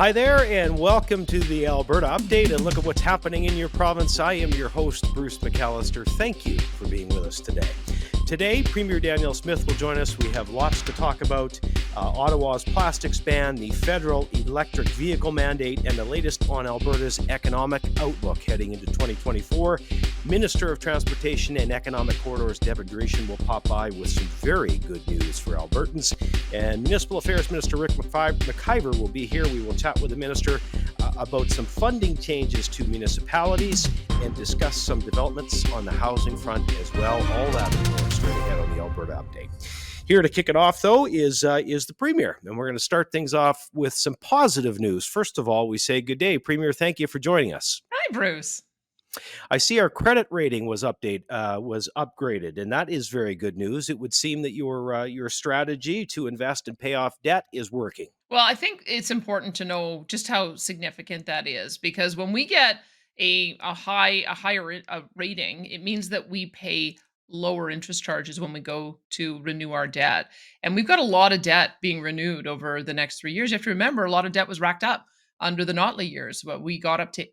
Hi there, and welcome to the Alberta Update. And look at what's happening in your province. I am your host, Bruce McAllister. Thank you for being with us today. Today, Premier Danielle Smith will join us. We have lots to talk about. Ottawa's plastics ban, the federal electric vehicle mandate, and the latest on Alberta's economic outlook heading into 2024. Minister of Transportation and Economic Corridors Deborah Grecian will pop by with some very good news for Albertans. And Municipal Affairs Minister Rick McIver will be here. We will chat with the minister about some funding changes to municipalities and discuss some developments on the housing front as well. All that and more straight ahead on the Alberta Update. Here to kick it off, though, is the Premier, and we're going to start things off with some positive news. First of all, we say good day. Premier, thank you for joining us. Hi, Bruce. I see our credit rating was upgraded, and that is very good news. It would seem that your strategy to invest and pay off debt is working. Well, I think it's important to know just how significant that is, because when we get a higher rating, it means that we pay lower interest charges when we go to renew our debt. And we've got a lot of debt being renewed over the next 3 years. You have to remember, a lot of debt was racked up under the Notley years. But we got up to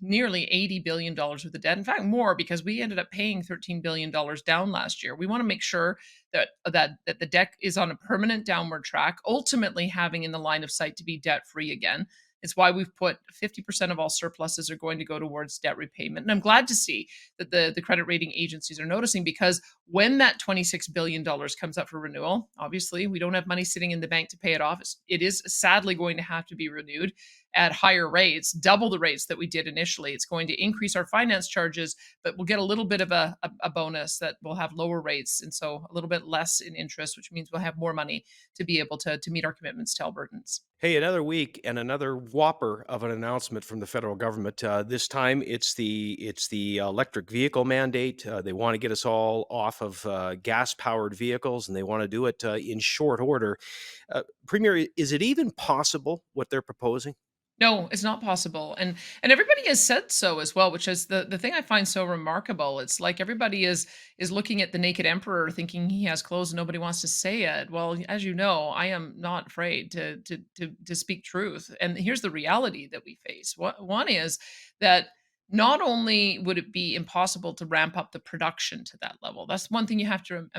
nearly $80 billion worth of debt. In fact, more, because we ended up paying $13 billion down last year. We want to make sure that the debt is on a permanent downward track, ultimately having in the line of sight to be debt free again. It's why we've put 50% of all surpluses are going to go towards debt repayment. And I'm glad to see that the credit rating agencies are noticing, because when that $26 billion comes up for renewal, obviously we don't have money sitting in the bank to pay it off. It is sadly going to have to be renewed at higher rates, double the rates that we did initially. It's going to increase our finance charges, but we'll get a little bit of a bonus that will have lower rates. And so a little bit less in interest, which means we'll have more money to be able to meet our commitments to Albertans. Hey, another week and another whopper of an announcement from the federal government. This time, it's the electric vehicle mandate. They want to get us all off of gas-powered vehicles, and they want to do it in short order. Premier, is it even possible what they're proposing? No, it's not possible. And everybody has said so as well, which is the thing I find so remarkable. It's like everybody is looking at the naked emperor thinking he has clothes and nobody wants to say it. Well, as you know, I am not afraid to speak truth. And here's the reality that we face. One is that not only would it be impossible to ramp up the production to that level. That's one thing you have to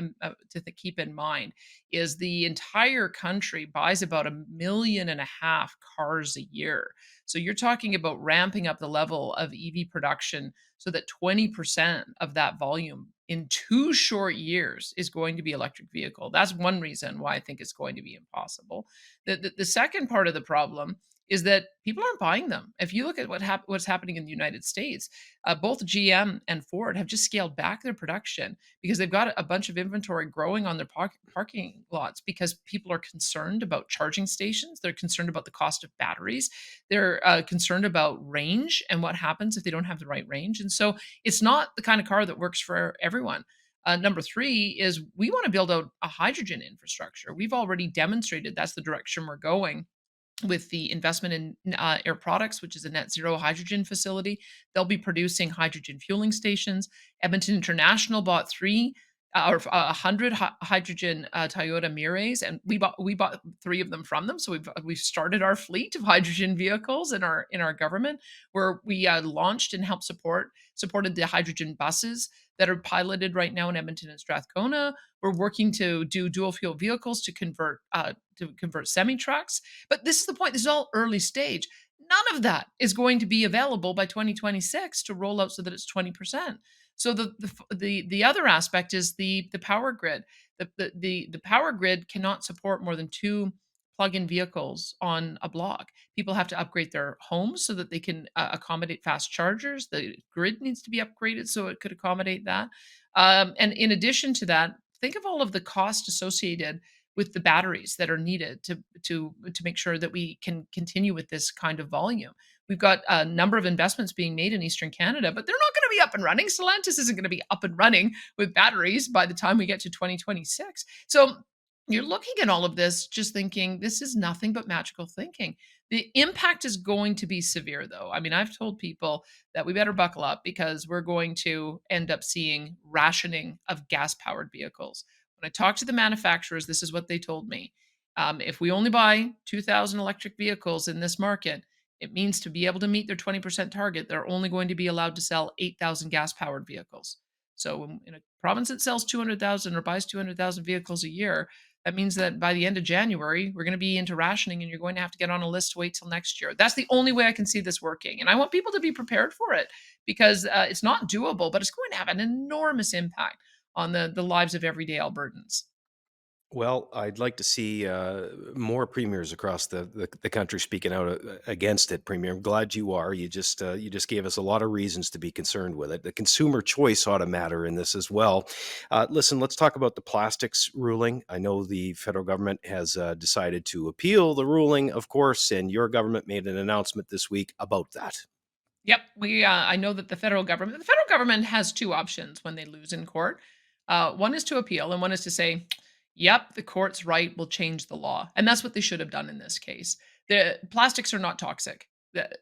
keep in mind, is the entire country buys about 1.5 million cars a year. So you're talking about ramping up the level of EV production so that 20% of that volume in 2 short years is going to be electric vehicle. That's one reason why I think it's going to be impossible. The second part of the problem is that people aren't buying them. If you look at what's happening in the United States, both GM and Ford have just scaled back their production because they've got a bunch of inventory growing on their parking lots, because people are concerned about charging stations. They're concerned about the cost of batteries. They're concerned about range and what happens if they don't have the right range. And so it's not the kind of car that works for everyone. Number three is we want to build out a hydrogen infrastructure. We've already demonstrated that's the direction we're going with the investment in Air Products, which is a net zero hydrogen facility. They'll be producing hydrogen fueling stations. Edmonton International bought 100 hydrogen Toyota Mirais, and we bought 3 of them from them. So we've started our fleet of hydrogen vehicles in our government, where we launched and helped supported the hydrogen buses that are piloted right now in Edmonton and Strathcona. We're working to do dual fuel vehicles to convert semi trucks. But this is the point. This is all early stage. None of that is going to be available by 2026 to roll out so that it's 20%. So the other aspect is the power grid. The power grid cannot support more than 2 plug-in vehicles on a block. People have to upgrade their homes so that they can accommodate fast chargers. The grid needs to be upgraded so it could accommodate that. And in addition to that, think of all of the cost associated with the batteries that are needed to make sure that we can continue with this kind of volume. We've got a number of investments being made in Eastern Canada, but they're not going to be up and running. Stellantis isn't going to be up and running with batteries by the time we get to 2026. So you're looking at all of this just thinking, this is nothing but magical thinking. The impact is going to be severe, though. I mean, I've told people that we better buckle up, because we're going to end up seeing rationing of gas-powered vehicles. When I talked to the manufacturers, this is what they told me. If we only buy 2,000 electric vehicles in this market, it means to be able to meet their 20% target, they're only going to be allowed to sell 8,000 gas powered vehicles. So, in a province that sells 200,000 or buys 200,000 vehicles a year, that means that by the end of January, we're going to be into rationing and you're going to have to get on a list to wait till next year. That's the only way I can see this working. And I want people to be prepared for it because it's not doable, but it's going to have an enormous impact on the lives of everyday Albertans. Well, I'd like to see more premiers across the country speaking out against it. Premier, I'm glad you are. You just gave us a lot of reasons to be concerned with it. The consumer choice ought to matter in this as well. Listen, let's talk about the plastics ruling. I know the federal government has decided to appeal the ruling, of course, and your government made an announcement this week about that. Yep, I know that the federal government has 2 options when they lose in court. One is to appeal, and one is to say, "Yep, the court's right, we'll change the law." And that's what they should have done in this case. The plastics are not toxic.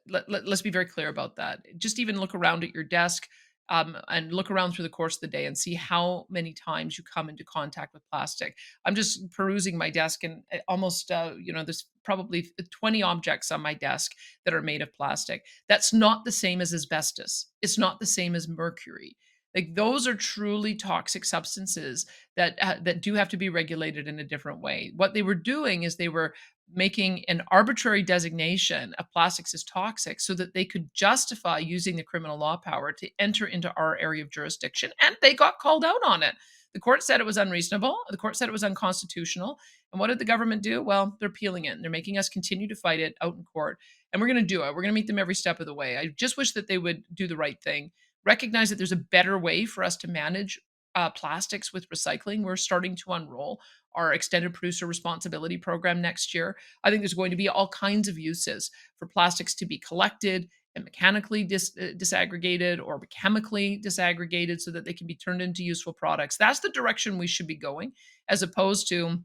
Let's be very clear about that. Just even look around at your desk, and look around through the course of the day and see how many times you come into contact with plastic. I'm just perusing my desk, and almost, there's probably 20 objects on my desk that are made of plastic. That's not the same as asbestos. It's not the same as mercury. Like those are truly toxic substances that do have to be regulated in a different way. What they were doing is they were making an arbitrary designation of plastics as toxic so that they could justify using the criminal law power to enter into our area of jurisdiction, and they got called out on it. The court said it was unreasonable. The court said it was unconstitutional. And what did the government do? Well, they're appealing it. And they're making us continue to fight it out in court. And we're going to do it. We're going to meet them every step of the way. I just wish that they would do the right thing, recognize that there's a better way for us to manage plastics with recycling. We're starting to unroll our extended producer responsibility program next year. I think there's going to be all kinds of uses for plastics to be collected and mechanically disaggregated or chemically disaggregated so that they can be turned into useful products. That's the direction we should be going, as opposed to,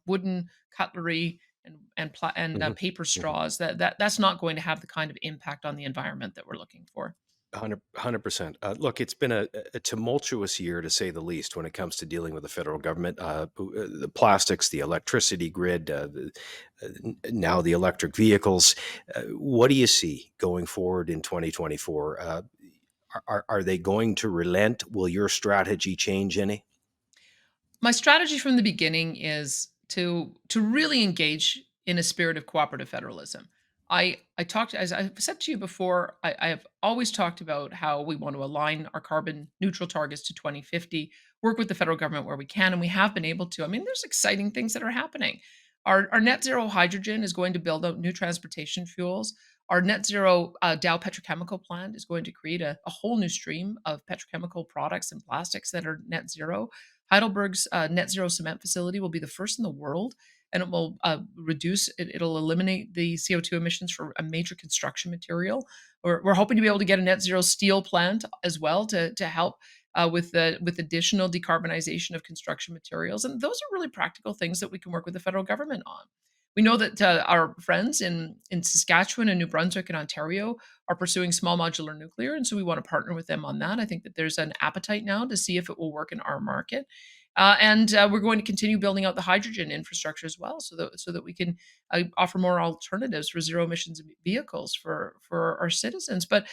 wooden cutlery and Mhm, paper mhm. straws. That's not going to have the kind of impact on the environment that we're looking for. 100%. Look, it's been a tumultuous year to say the least when it comes to dealing with the federal government. The plastics, the electricity grid, now the electric vehicles. What do you see going forward in 2024? Are they going to relent? Will your strategy change any? My strategy from the beginning is to really engage in a spirit of cooperative federalism. I talked, as I've said to you before, I have always talked about how we want to align our carbon neutral targets to 2050, work with the federal government where we can, and we have been able to. I mean, there's exciting things that are happening. Our net zero hydrogen is going to build out new transportation fuels. Our net zero Dow petrochemical plant is going to create a whole new stream of petrochemical products and plastics that are net zero. Heidelberg's net zero cement facility will be the first in the world, and it will it'll eliminate the CO2 emissions for a major construction material. We're hoping to be able to get a net zero steel plant as well to help with additional decarbonization of construction materials. And those are really practical things that we can work with the federal government on. We know that our friends in Saskatchewan and New Brunswick and Ontario are pursuing small modular nuclear, and so we want to partner with them on that. I think that there's an appetite now to see if it will work in our market. And we're going to continue building out the hydrogen infrastructure as well, so that we can offer more alternatives for zero emissions vehicles for our citizens. But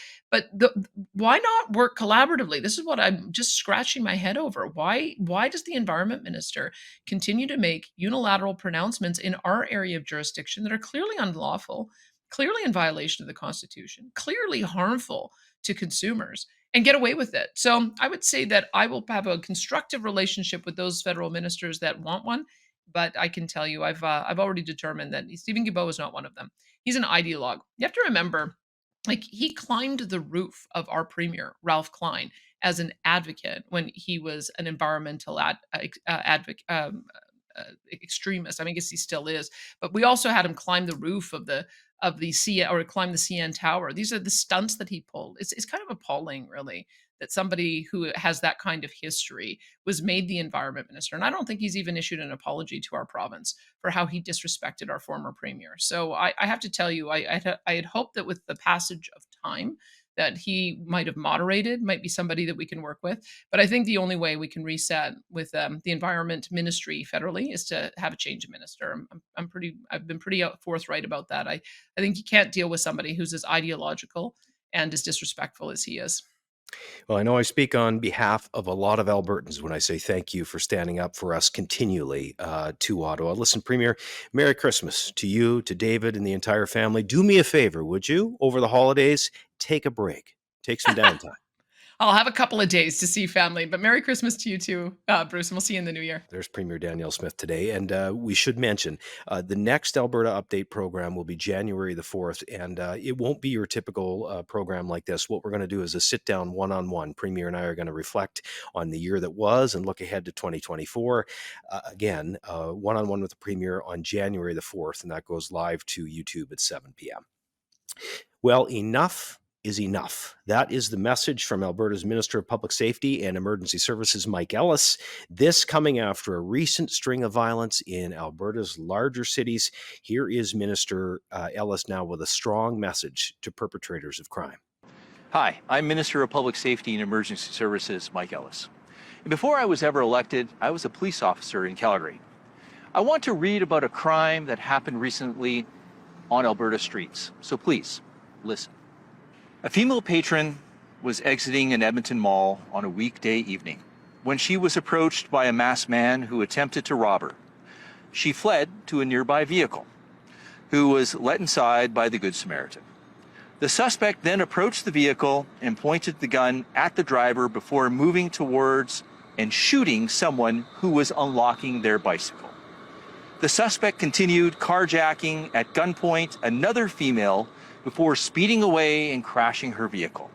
why not work collaboratively? This is what I'm just scratching my head over. Why does the environment minister continue to make unilateral pronouncements in our area of jurisdiction that are clearly unlawful, clearly in violation of the Constitution, clearly harmful to consumers, and get away with it? So I would say that I will have a constructive relationship with those federal ministers that want one. But I can tell you, I've already determined that Stephen Guilbeault is not one of them. He's an ideologue. You have to remember, like, he climbed the roof of our premier, Ralph Klein, as an advocate when he was an environmental advocate. Extremist. I mean, I guess he still is, but we also had him climb the roof of the CN, or climb the CN Tower. These are the stunts that he pulled. It's kind of appalling, really, that somebody who has that kind of history was made the environment minister. And I don't think he's even issued an apology to our province for how he disrespected our former premier. So I have to tell you, I had hoped that with the passage of time, that he might have moderated, might be somebody that we can work with. But I think the only way we can reset with the environment ministry federally is to have a change of minister. I've been pretty forthright about that. I think you can't deal with somebody who's as ideological and as disrespectful as he is. Well, I know I speak on behalf of a lot of Albertans when I say thank you for standing up for us continually to Ottawa. Listen, Premier, Merry Christmas to you, to David, and the entire family. Do me a favor, would you? Over the holidays, take a break, take some downtime. I'll have a couple of days to see family, but Merry Christmas to you too, Bruce, and we'll see you in the new year. There's Premier Danielle Smith today. And we should mention the next Alberta Update program will be January the 4th. And it won't be your typical program like this. What we're going to do is a sit down one-on-one. Premier and I are going to reflect on the year that was and look ahead to 2024. Again, one-on-one with the Premier on January the 4th. And that goes live to YouTube at 7 p.m. Well, enough is enough. That is the message from Alberta's Minister of Public Safety and Emergency Services, Mike Ellis. This coming after a recent string of violence in Alberta's larger cities. Here is Minister Ellis now with a strong message to perpetrators of crime. Hi, I'm Minister of Public Safety and Emergency Services, Mike Ellis. And before I was ever elected, I was a police officer in Calgary. I want to read about a crime that happened recently on Alberta streets. So please, listen. A female patron was exiting an Edmonton mall on a weekday evening when she was approached by a masked man who attempted to rob her. She fled to a nearby vehicle, who was let inside by the Good Samaritan. The suspect then approached the vehicle and pointed the gun at the driver before moving towards and shooting someone who was unlocking their bicycle. The suspect continued carjacking at gunpoint another female before speeding away and crashing her vehicle.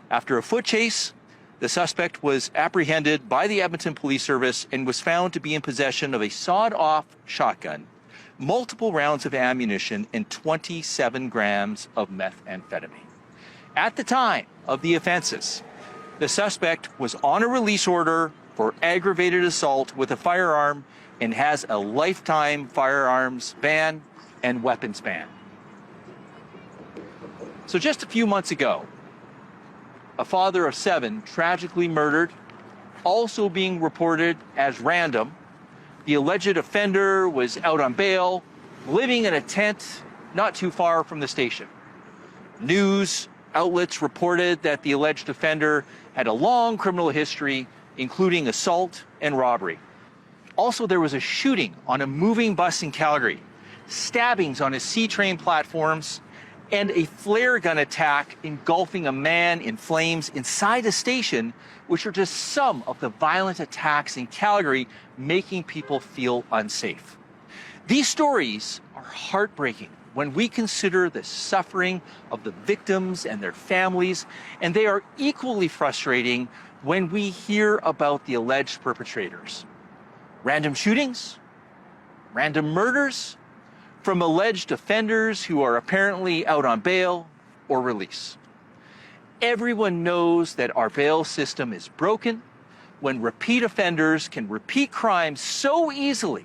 After a foot chase, the suspect was apprehended by the Edmonton Police Service and was found to be in possession of a sawed-off shotgun, multiple rounds of ammunition, and 27 grams of methamphetamine. At the time of the offenses, the suspect was on a release order for aggravated assault with a firearm and has a lifetime firearms ban and weapons ban. So just a few months ago, a father of 7 tragically murdered, also being reported as random. The alleged offender was out on bail, living in a tent not too far from the station. News outlets reported that the alleged offender had a long criminal history, including assault and robbery. Also, there was a shooting on a moving bus in Calgary, stabbings on a C-train platforms, and a flare gun attack engulfing a man in flames inside a station, which are just some of the violent attacks in Calgary making people feel unsafe. These stories are heartbreaking when we consider the suffering of the victims and their families, and they are equally frustrating when we hear about the alleged perpetrators. Random shootings, random murders, from alleged offenders who are apparently out on bail or release. Everyone knows that our bail system is broken when repeat offenders can repeat crimes so easily.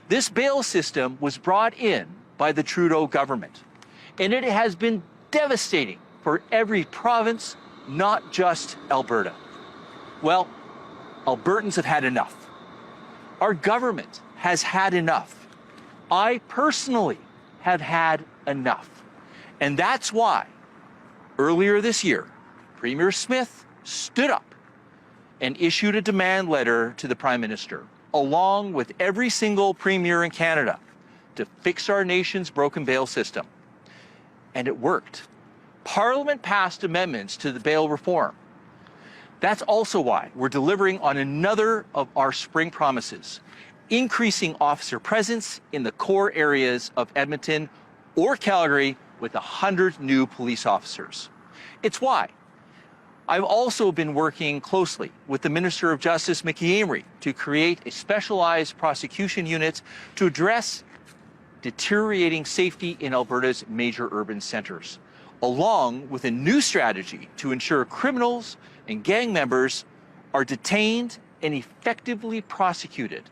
This bail system was brought in by the Trudeau government, and it has been devastating for every province, not just Alberta. Well, Albertans have had enough. Our government has had enough. I personally have had enough. And that's why earlier this year, Premier Smith stood up and issued a demand letter to the Prime Minister, along with every single premier in Canada, to fix our nation's broken bail system. And it worked. Parliament passed amendments to the bail reform. That's also why we're delivering on another of our spring promises, increasing officer presence in the core areas of Edmonton or Calgary with 100 new police officers. It's why I've also been working closely with the Minister of Justice, Mickey Amery, to create a specialized prosecution unit to address deteriorating safety in Alberta's major urban centers, along with a new strategy to ensure criminals and gang members are detained and effectively prosecuted.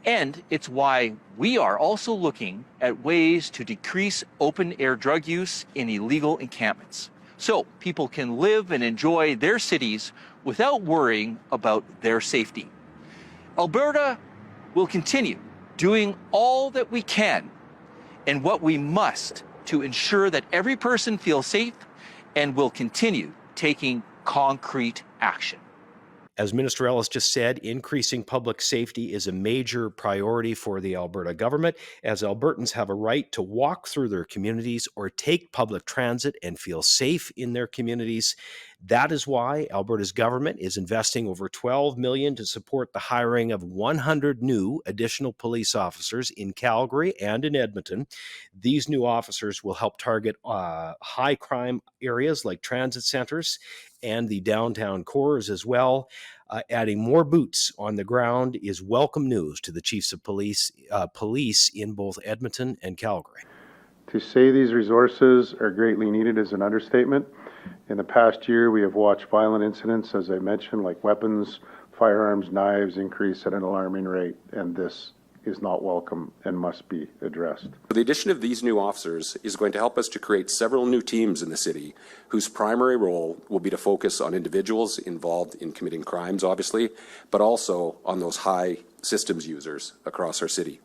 And it's why we are also looking at ways to decrease open-air drug use in illegal encampments. so people can live and enjoy their cities without worrying about their safety. Alberta will continue doing all that we can and what we must to ensure that every person feels safe, and will continue taking concrete action. As Minister Ellis just said, increasing public safety is a major priority for the Alberta government, as Albertans have a right to walk through their communities or take public transit and feel safe in their communities. That is why Alberta's government is investing over $12 million to support the hiring of 100 new additional police officers in Calgary and in Edmonton. These new officers will help target high crime areas like transit centers and the downtown cores as well. Adding more boots on the ground is welcome news to the chiefs of police in both Edmonton and Calgary. To say these resources are greatly needed is an understatement. In the past year, we have watched violent incidents, as I mentioned, like weapons, firearms, knives, increase at an alarming rate, and this is not welcome and must be addressed. The addition of these new officers is going to help us to create several new teams in the city whose primary role will be to focus on individuals involved in committing crimes, obviously, but also on those high systems users across our city.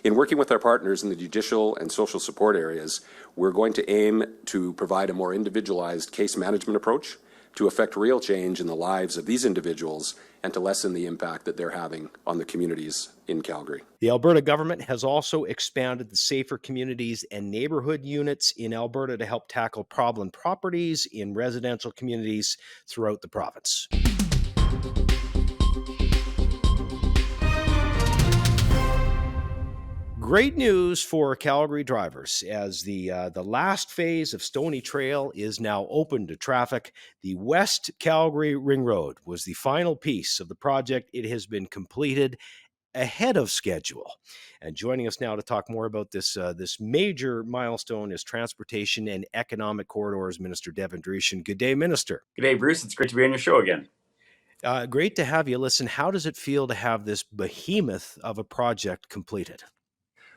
In working with our partners in the judicial and social support areas, we're going to aim to provide a more individualized case management approach to affect real change in the lives of these individuals and to lessen the impact that they're having on the communities in Calgary. The Alberta government has also expanded the Safer Communities and Neighborhood units in Alberta to help tackle problem properties in residential communities throughout the province. Great news for Calgary drivers, as the last phase of Stony Trail is now open to traffic. The West Calgary Ring Road was the final piece of the project. It has been completed ahead of schedule. And joining us now to talk more about this major milestone is Transportation and Economic Corridors Minister Devin Dreeshen. Good day, Minister. Good day, Bruce. It's great to be on your show again. Great to have you. Listen, how does it feel to have this behemoth of a project completed?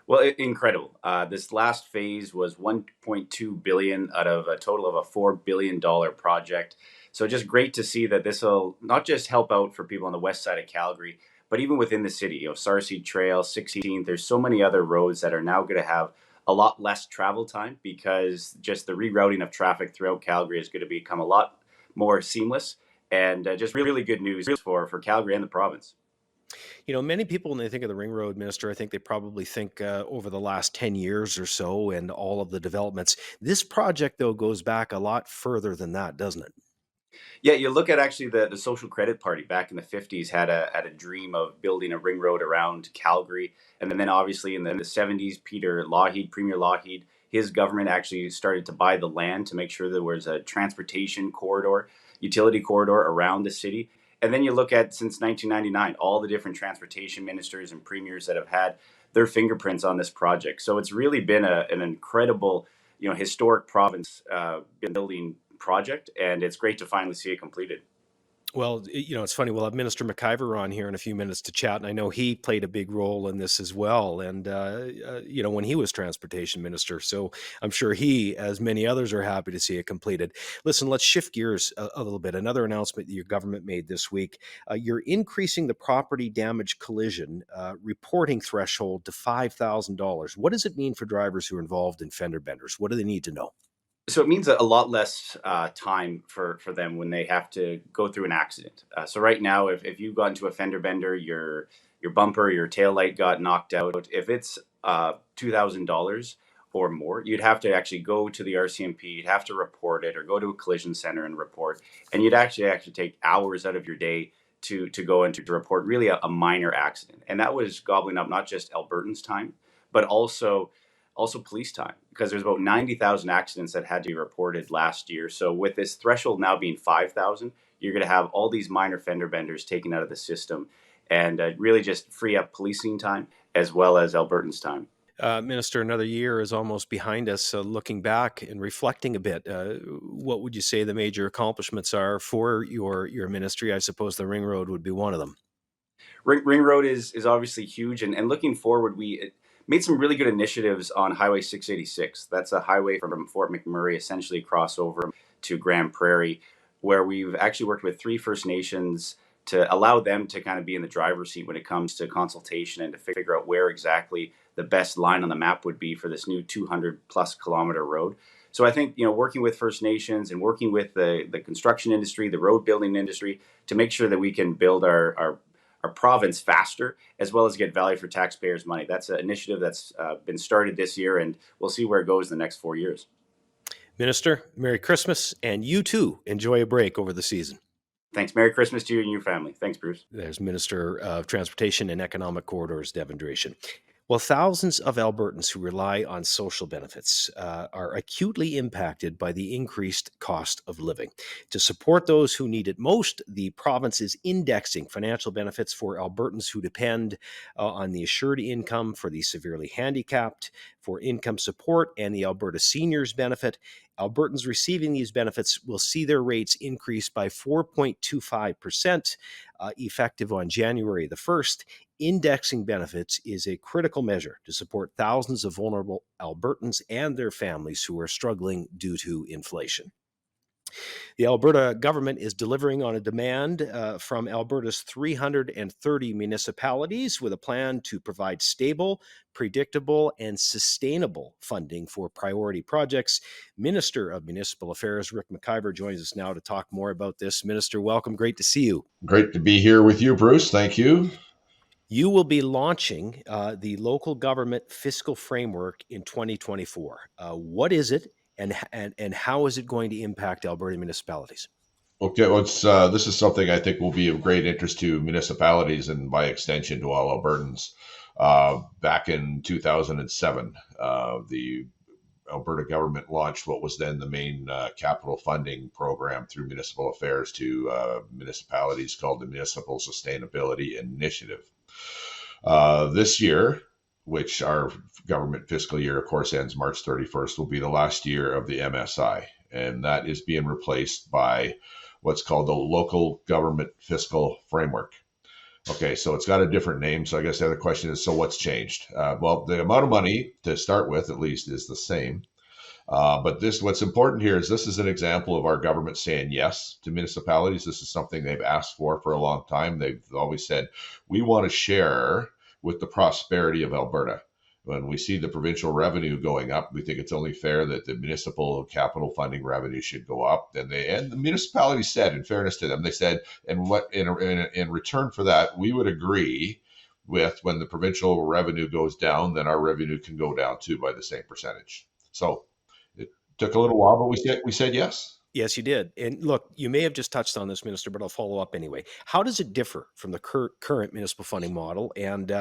Well, incredible. This last phase was $1.2 billion out of a total of a $4 billion project. So just great to see that this will not just help out for people on the west side of Calgary, but even within the city. Sarcee Trail, 16th, there's so many other roads that are now going to have a lot less travel time, because just the rerouting of traffic throughout Calgary is going to become a lot more seamless, and just really good news for Calgary and the province. Many people, when they think of the Ring Road, Minister, I think they probably think over the last 10 years or so and all of the developments. This project, though, goes back a lot further than that, doesn't it? Yeah, you look at actually the Social Credit Party back in the 50s had a dream of building a ring road around Calgary. And then obviously in the 70s, Premier Lougheed, his government actually started to buy the land to make sure there was a transportation corridor, utility corridor around the city. And then you look at, since 1999, all the different transportation ministers and premiers that have had their fingerprints on this project. So it's really been an incredible, historic province building project, and it's great to finally see it completed. Well, it's funny. We'll have Minister McIver on here in a few minutes to chat, and I know he played a big role in this as well. And, when he was transportation minister, so I'm sure he, as many others, are happy to see it completed. Listen, let's shift gears a little bit. Another announcement that your government made this week, you're increasing the property damage collision reporting threshold to $5,000. What does it mean for drivers who are involved in fender benders? What do they need to know? So it means a lot less time for them when they have to go through an accident. So right now, if you got into a fender bender, your bumper, your tail light got knocked out, if it's $2,000 or more, you'd have to actually go to the RCMP, you'd have to report it, or go to a collision center and report. And you'd actually take hours out of your day to go and to report really a minor accident. And that was gobbling up not just Albertans' time, but also police time, because there's about 90,000 accidents that had to be reported last year. So with this threshold now being 5,000, you're going to have all these minor fender benders taken out of the system, and really just free up policing time as well as Albertans' time. Minister, another year is almost behind us. Looking back and reflecting a bit, what would you say the major accomplishments are for your ministry? I suppose the Ring Road would be one of them. Ring Road is obviously huge, and looking forward, we made some really good initiatives on Highway 686. That's a highway from Fort McMurray, essentially across over to Grand Prairie, where we've actually worked with 3 First Nations to allow them to kind of be in the driver's seat when it comes to consultation and to figure out where exactly the best line on the map would be for this new 200 plus kilometer road. So I think, working with First Nations and working with the construction industry, the road building industry, to make sure that we can build our province faster, as well as get value for taxpayers' money. That's an initiative that's been started this year, and we'll see where it goes in the next 4 years. Minister, Merry Christmas, and you too enjoy a break over the season. Thanks. Merry Christmas to you and your family. Thanks, Bruce. There's Minister of Transportation and Economic Corridors, Devin Dreeshen. Well, thousands of Albertans who rely on social benefits are acutely impacted by the increased cost of living. To support those who need it most, the province is indexing financial benefits for Albertans who depend on the assured income, for the severely handicapped, for income support, and the Alberta Seniors Benefit. Albertans receiving these benefits will see their rates increase by 4.25%, effective on January the 1st. Indexing benefits is a critical measure to support thousands of vulnerable Albertans and their families who are struggling due to inflation. The Alberta government is delivering on a demand from Alberta's 330 municipalities with a plan to provide stable, predictable, and sustainable funding for priority projects. Minister of Municipal Affairs, Rick McIver, joins us now to talk more about this. Minister, welcome. Great to see you. Great to be here with you, Bruce. Thank you. You will be launching the local government fiscal framework in 2024. What is it, and how is it going to impact Alberta municipalities? Okay, well, this is something I think will be of great interest to municipalities and by extension to all Albertans. Back in 2007, the Alberta government launched what was then the main capital funding program through municipal affairs to municipalities called the Municipal Sustainability Initiative. This year, which our government fiscal year, of course, ends March 31st, will be the last year of the MSI. And that is being replaced by what's called the Local Government Fiscal Framework. Okay, so it's got a different name. So I guess the other question is, so what's changed? Well, the amount of money to start with, at least, is the same. But what's important here is this is an example of our government saying yes to municipalities. This is something they've asked for a long time. They've always said, we want to share with the prosperity of Alberta. When we see the provincial revenue going up, we think it's only fair that the municipal capital funding revenue should go up. And the municipality said, in fairness to them, they said, and what in return for that, we would agree with when the provincial revenue goes down, then our revenue can go down too by the same percentage. So it took a little while, but we said yes. Yes, you did. And look, you may have just touched on this, Minister, but I'll follow up anyway. How does it differ from the current municipal funding model, and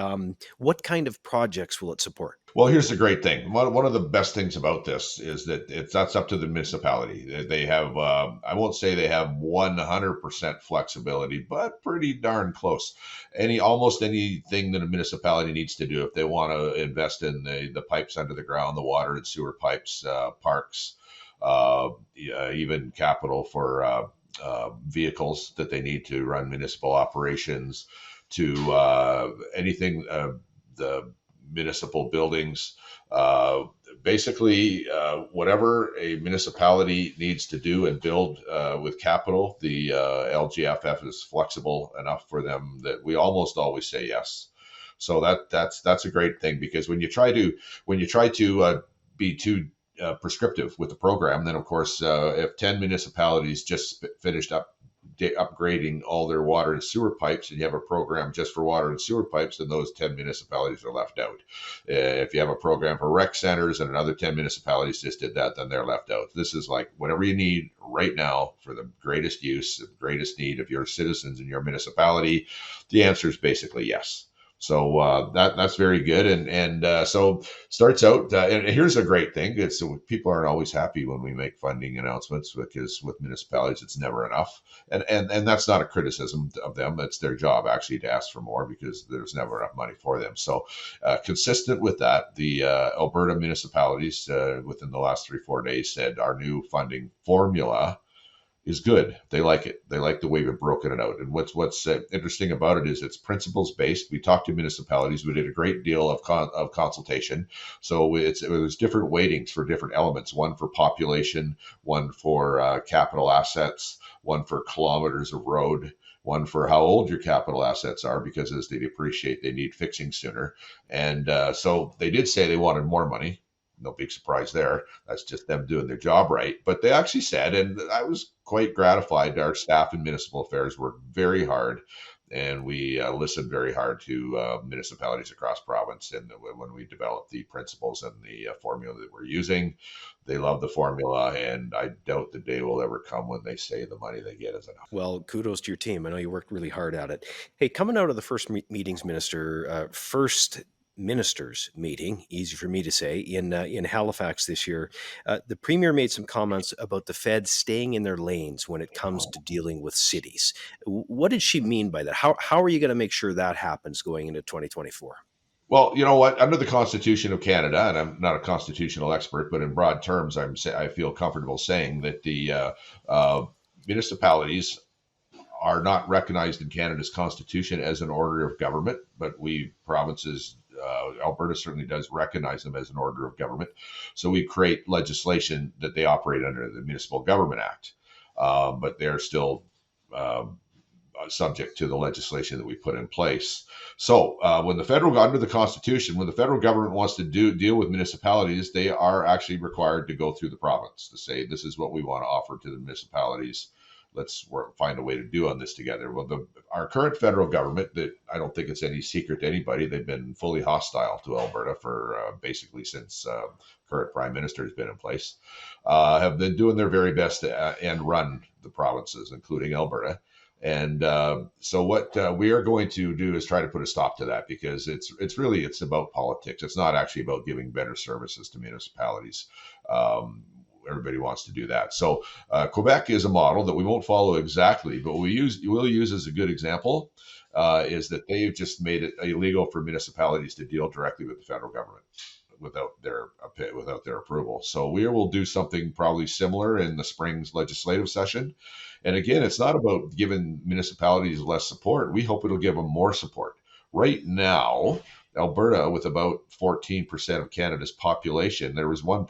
what kind of projects will it support? Well, here's the great thing. One of the best things about this is that that's up to the municipality. They have, I won't say they have 100% flexibility, but pretty darn close. Almost anything that a municipality needs to do if they want to invest in the pipes under the ground, the water and sewer pipes, parks, even capital for vehicles that they need to run municipal operations, to anything, the municipal buildings, basically whatever a municipality needs to do and build with capital, the LGFF is flexible enough for them that we almost always say yes. So that's a great thing, because when you try to be too prescriptive with the program, then of course if 10 municipalities just finished upgrading all their water and sewer pipes, and you have a program just for water and sewer pipes, then those 10 municipalities are left out. If you have a program for rec centers and another 10 municipalities just did that, then they're left out. This is like whatever you need right now for the greatest use, the greatest need of your citizens in your municipality. The answer is basically yes. So that's very good, and so starts out. And here's a great thing: people aren't always happy when we make funding announcements, because with municipalities it's never enough, and that's not a criticism of them. It's their job actually to ask for more, because there's never enough money for them. So consistent with that, the Alberta municipalities within the last 3-4 days said our new funding formula is good. They like it. They like the way we've broken it out. And what's interesting about it is it's principles based. We talked to municipalities. We did a great deal of consultation. So it was different weightings for different elements. One for population, one for capital assets, one for kilometers of road, one for how old your capital assets are, because as they depreciate, they need fixing sooner. And so they did say they wanted more money. No big surprise there. That's just them doing their job right. But they actually said, and I was quite gratified, our staff in municipal affairs worked very hard, and we listened very hard to municipalities across province. And when we developed the principles and the formula that we're using, they love the formula, and I doubt the day will ever come when they say the money they get is enough. Well, kudos to your team. I know you worked really hard at it. Hey, coming out of the first meetings, Minister, first ministers meeting, easy for me to say, in Halifax this year, the Premier made some comments about the Fed staying in their lanes when it comes to dealing with cities. What did she mean by that? How are you going to make sure that happens going into 2024? Well, you know what? Under the Constitution of Canada, and I'm not a constitutional expert, but in broad terms, I feel comfortable saying that the municipalities are not recognized in Canada's Constitution as an order of government, but we provinces, Alberta certainly does recognize them as an order of government. So we create legislation that they operate under the Municipal Government Act, but they're still subject to the legislation that we put in place. So when the federal, under the Constitution, when the federal government wants to deal with municipalities, they are actually required to go through the province to say, this is what we want to offer to the municipalities. Let's find a way to do on this together. Well, our current federal government, that I don't think it's any secret to anybody, they've been fully hostile to Alberta for basically since current prime minister has been in place, have been doing their very best to end run the provinces, including Alberta. And so what we are going to do is try to put a stop to that, because it's about politics. It's not actually about giving better services to municipalities. Everybody wants to do that. So Quebec is a model that we won't follow exactly, but we'll use as a good example, is that they've just made it illegal for municipalities to deal directly with the federal government without their approval. So we will do something probably similar in the spring's legislative session. And again, it's not about giving municipalities less support. We hope it'll give them more support. Right now, Alberta, with about 14% of Canada's population, there was one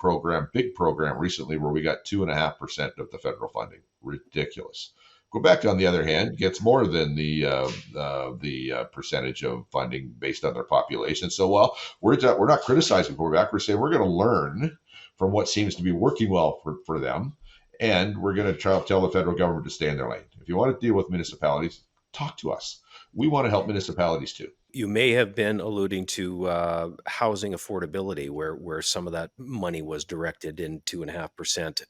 big program recently where we got 2.5% of the federal funding. Ridiculous. Quebec, on the other hand, gets more than the percentage of funding based on their population. So, well, we're not criticizing Quebec. We're saying we're going to learn from what seems to be working well for them, and we're going to tell the federal government to stay in their lane. If you want to deal with municipalities, talk to us. We want to help municipalities too. You may have been alluding to housing affordability, where some of that money was directed in 2.5%,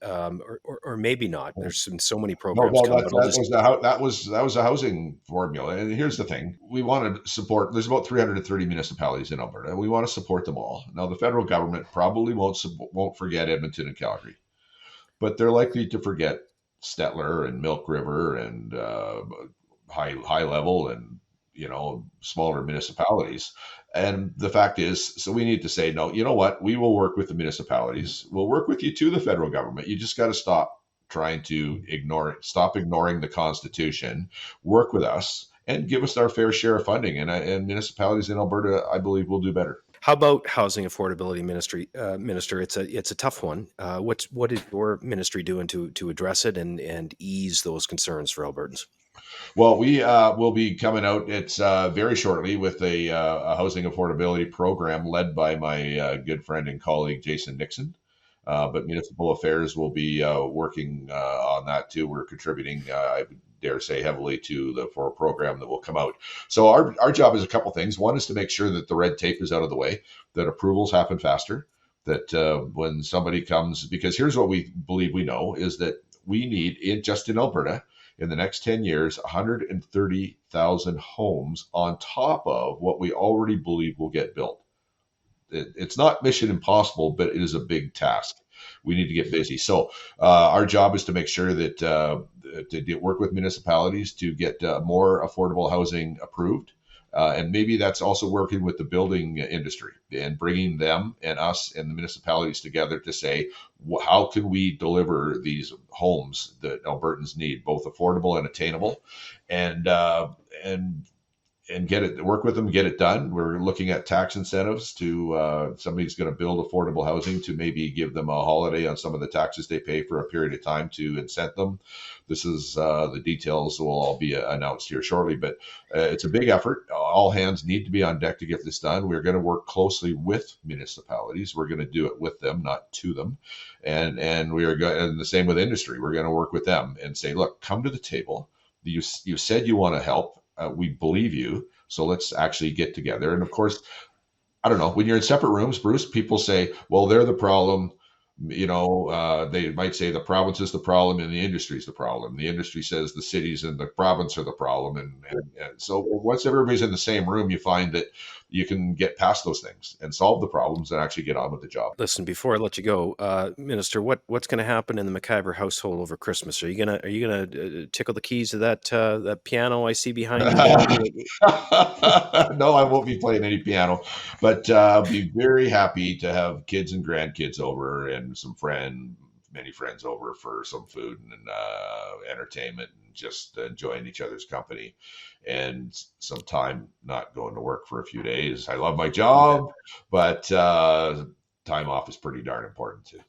or maybe not. There's so many programs. That was a housing formula. And here's the thing: we want to support. There's about 330 municipalities in Alberta. We want to support them all. Now, the federal government probably won't forget Edmonton and Calgary, but they're likely to forget Stettler and Milk River and high level and smaller municipalities. And the fact is, so we need to say, no, you know what? We will work with the municipalities. We'll work with you too, the federal government. You just got to stop trying to stop ignoring the Constitution, work with us, and give us our fair share of funding. And municipalities in Alberta, I believe, will do better. How about housing affordability, Minister? It's a tough one. What is your ministry doing to address it and ease those concerns for Albertans? Well, we will be coming out very shortly with a housing affordability program led by my good friend and colleague, Jason Nixon. But municipal affairs will be working on that too. We're contributing, I dare say, heavily for a program that will come out. So our job is a couple things. One is to make sure that the red tape is out of the way, that approvals happen faster, that when somebody comes, because here's what we believe we know, is that we need, just in Alberta, in the next 10 years, 130,000 homes on top of what we already believe will get built. It's not mission impossible, but it is a big task. We need to get busy. So our job is to make sure that to work with municipalities to get more affordable housing approved, And maybe that's also working with the building industry and bringing them and us and the municipalities together to say, how can we deliver these homes that Albertans need, both affordable and attainable, and get it, work with them, get it done. We're looking at tax incentives to somebody's going to build affordable housing to maybe give them a holiday on some of the taxes they pay for a period of time to incent them. This is the details will all be announced here shortly, but it's a big effort. All hands need to be on deck to get this done. We're going to work closely with municipalities. We're going to do it with them, not to them. And we are going, and the same with industry. We're going to work with them and say, look, come to the table. You said you want to help. We believe you. So let's actually get together. And of course, I don't know, when you're in separate rooms, Bruce, people say, well, they're the problem. They might say the province is the problem and the industry is the problem. The industry says the cities and the province are the problem. And so once everybody's in the same room, you find that you can get past those things and solve the problems and actually get on with the job. Listen, before I let you go, Minister, what's going to happen in the McIver household over Christmas? Are you gonna tickle the keys to that piano I see behind you? No, I won't be playing any piano, but I'll be very happy to have kids and grandkids over and many friends over for some food and entertainment and just enjoying each other's company and some time not going to work for a few days. I love my job, but time off is pretty darn important too.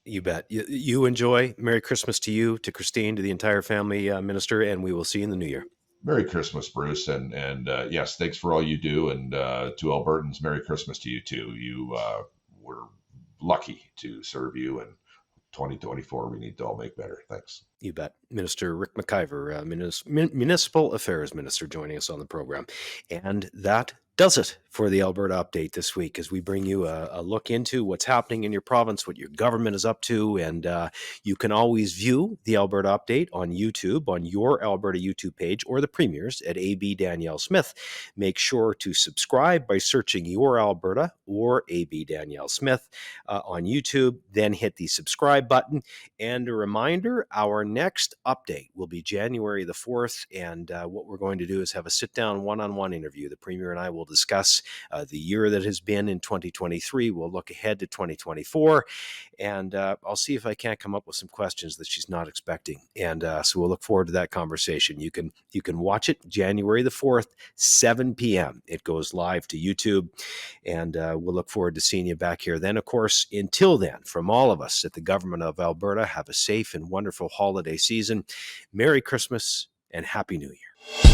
You bet. You enjoy. Merry Christmas to you, to Christine, to the entire family, Minister, and we will see you in the new year. Merry Christmas, Bruce, and yes, thanks for all you do, and to Albertans, Merry Christmas to you too. You were lucky to serve you, and 2024 we need to all make better. Thanks. You bet. Minister Rick McIver, Municipal Affairs Minister, joining us on the program, and that does it for the Alberta Update this week, as we bring you a look into what's happening in your province, what your government is up to, and you can always view the Alberta Update on YouTube, on your Alberta YouTube page, or the Premier's at AB Danielle Smith. Make sure to subscribe by searching Your Alberta or AB Danielle Smith on YouTube, then hit the subscribe button. And a reminder, our next update will be January the 4th, and what we're going to do is have a sit-down one-on-one interview. The Premier and I will discuss the year that has been in 2023. We'll look ahead to 2024, and I'll see if I can't come up with some questions that she's not expecting. And so we'll look forward to that conversation. You can watch it January the 4th, 7 p.m. It goes live to YouTube, and we'll look forward to seeing you back here then. Of course, until then, from all of us at the Government of Alberta, have a safe and wonderful holiday season. Merry Christmas and Happy New Year.